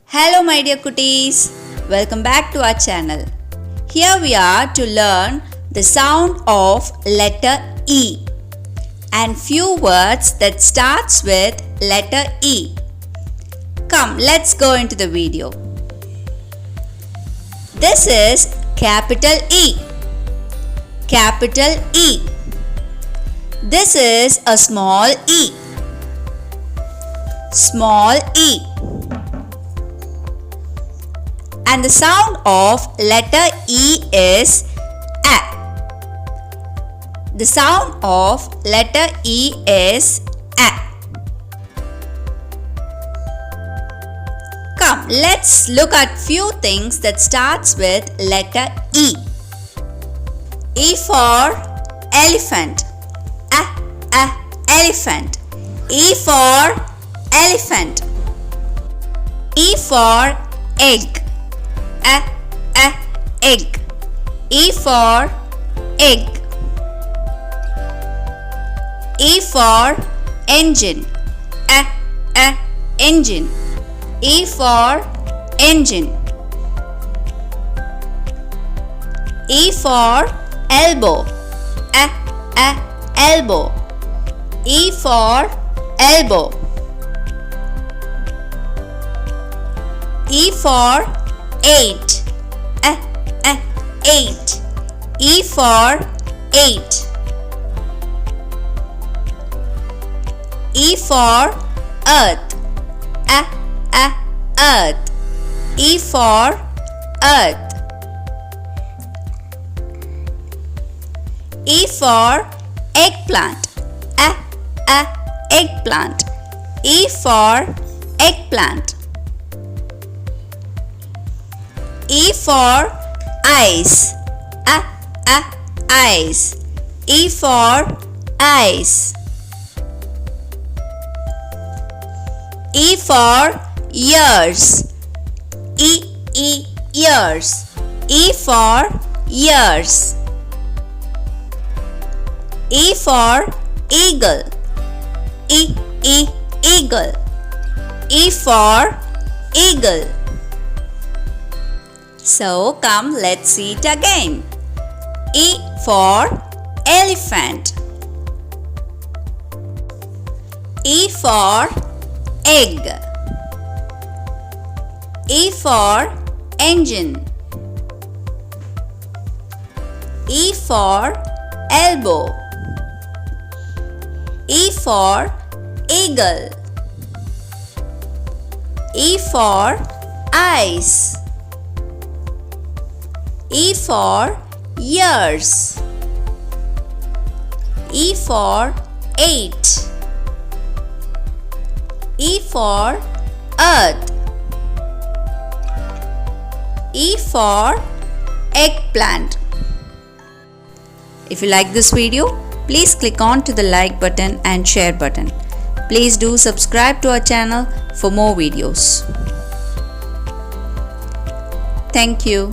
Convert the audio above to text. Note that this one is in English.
Hello my dear cuties, welcome back to our channel. Here we are to learn the sound of letter E and few words that starts with letter E. Come, let's go into the video. This is capital E. Capital E. This is a small e. Small e. And the sound of letter E is A. The sound of letter E is A. Come, let's look at few things that starts with letter E. E for elephant. Elephant. E for elephant. E for egg. Egg. E for egg. E for engine. Engine. E for engine. E for elbow. Elbow. E for elbow. E for eight. Eight. E for eight. E for earth. Earth. E for earth. E for eggplant. Eggplant. E for eggplant. E for eyes. Eyes. E for eyes. E for ears. Ears. E for ears. E for eagle. Eagle. E for eagle. So come, let's see it again. E for elephant. E for egg. E for engine. E for elbow. E for eagle. E for eyes. E for ears. E for eight. E for earth. E for eggplant. If you like this video, please click on to the like button and share button. Please do subscribe to our channel for more videos. Thank you.